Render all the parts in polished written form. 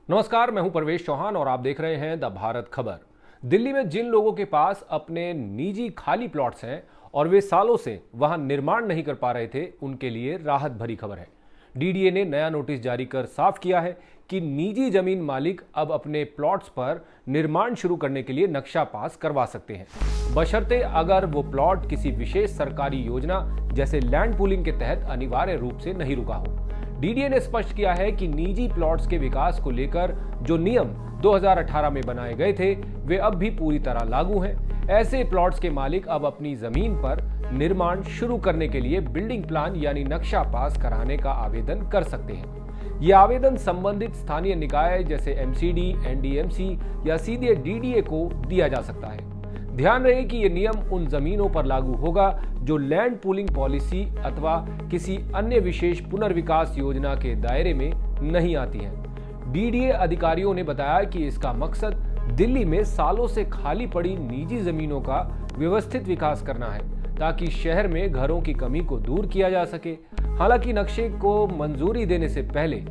नमस्कार, मैं हूं परवेश चौहान और आप देख रहे हैं द भारत खबर। दिल्ली में जिन लोगों के पास अपने निजी खाली प्लॉट्स हैं और वे सालों से वहां निर्माण नहीं कर पा रहे थे, उनके लिए राहत भरी खबर है। डीडीए ने नया नोटिस जारी कर साफ किया है कि निजी जमीन मालिक अब अपने प्लॉट्स पर निर्माण शुरू करने के लिए नक्शा पास करवा सकते हैं, बशर्ते अगर वो प्लॉट किसी विशेष सरकारी योजना जैसे लैंड पूलिंग के तहत अनिवार्य रूप से नहीं रुका हो। डीडीए ने स्पष्ट किया है कि निजी प्लॉट्स के विकास को लेकर जो नियम 2018 में बनाए गए थे, वे अब भी पूरी तरह लागू हैं। ऐसे प्लॉट्स के मालिक अब अपनी जमीन पर निर्माण शुरू करने के लिए बिल्डिंग प्लान यानी नक्शा पास कराने का आवेदन कर सकते हैं। ये आवेदन संबंधित स्थानीय निकाय जैसे एमसीडी, एनडीएमसी या सीधे डीडीए को दिया जा सकता है। ध्यान रहे कि ये नियम उन जमीनों पर लागू होगा जो लैंड पूलिंग पॉलिसी अथवा किसी अन्य विशेष पुनर्विकास योजना के दायरे में नहीं आती हैं। डीडीए अधिकारियों ने बताया कि इसका मकसद दिल्ली में सालों से खाली पड़ी निजी जमीनों का व्यवस्थित विकास करना है, ताकि शहर में घरों की कमी को दूर किया जा सके। हालांकि नक्शे को मंजूरी देने से पहले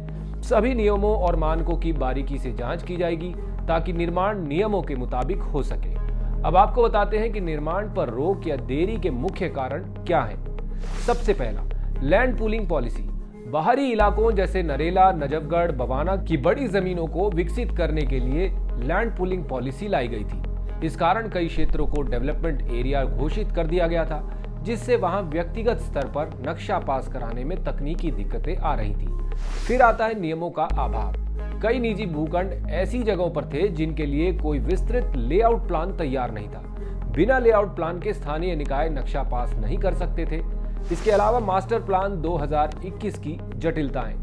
सभी नियमों और मानकों की बारीकी से जांच की जाएगी, ताकि निर्माण नियमों के मुताबिक हो सके। अब आपको बताते हैं कि निर्माण पर रोक या देरी के मुख्य कारण क्या हैं। सबसे पहला, लैंड पूलिंग पॉलिसी। बाहरी इलाकों जैसे नरेला, नजफगढ़, बवाना की बड़ी जमीनों को विकसित करने के लिए लैंड पूलिंग पॉलिसी लाई गई थी। इस कारण कई क्षेत्रों को डेवलपमेंट एरिया घोषित कर दिया गया था, जिससे वहां व्यक्तिगत स्तर पर नक्शा पास कराने में तकनीकी दिक्कतें आ रही थी। फिर आता है नियमों का अभाव। कई निजी भूखंड ऐसी जगहों पर थे जिनके लिए कोई विस्तृत लेआउट प्लान तैयार नहीं था। बिना लेआउट प्लान के स्थानीय निकाय नक्शा पास नहीं कर सकते थे। इसके अलावा मास्टर प्लान 2021 की जटिलताएं।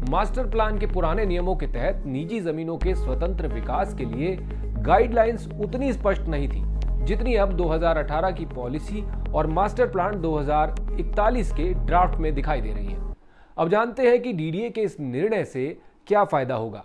मास्टर प्लान के पुराने नियमों के तहत निजी जमीनों के स्वतंत्र विकास के लिए गाइडलाइंस उतनी स्पष्ट नहीं थी जितनी अब 2018 की पॉलिसी और मास्टर प्लान 2041 के ड्राफ्ट में दिखाई दे रही है। अब जानते हैं कि डीडीए के इस निर्णय से क्या फायदा होगा।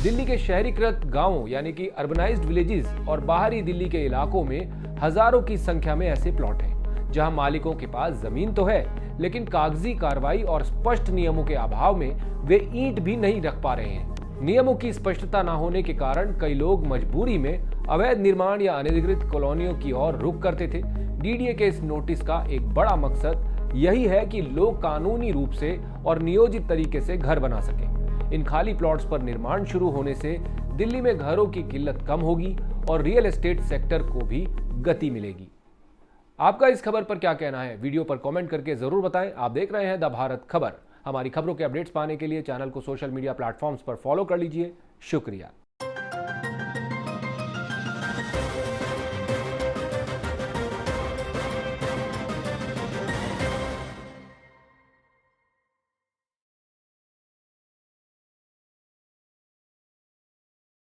दिल्ली के शहरीकृत गांवों यानी कि अर्बनाइज्ड विलेजेस और बाहरी दिल्ली के इलाकों में हजारों की संख्या में ऐसे प्लॉट हैं जहां मालिकों के पास जमीन तो है, लेकिन कागजी कार्रवाई और स्पष्ट नियमों के अभाव में वे ईंट भी नहीं रख पा रहे हैं। नियमों की स्पष्टता न होने के कारण कई लोग मजबूरी में अवैध निर्माण या अनधिकृत कॉलोनियों की ओर रुख करते थे। डीडीए के इस नोटिस का एक बड़ा मकसद यही है कि लोग कानूनी रूप से और नियोजित तरीके से घर बना सकें। इन खाली प्लॉट्स पर निर्माण शुरू होने से दिल्ली में घरों की किल्लत कम होगी और रियल एस्टेट सेक्टर को भी गति मिलेगी। आपका इस खबर पर क्या कहना है? वीडियो पर कमेंट करके जरूर बताएं। आप देख रहे हैं द भारत खबर। हमारी खबरों के अपडेट्स पाने के लिए चैनल को सोशल मीडिया प्लेटफॉर्म्स पर फॉलो कर लीजिए। शुक्रिया।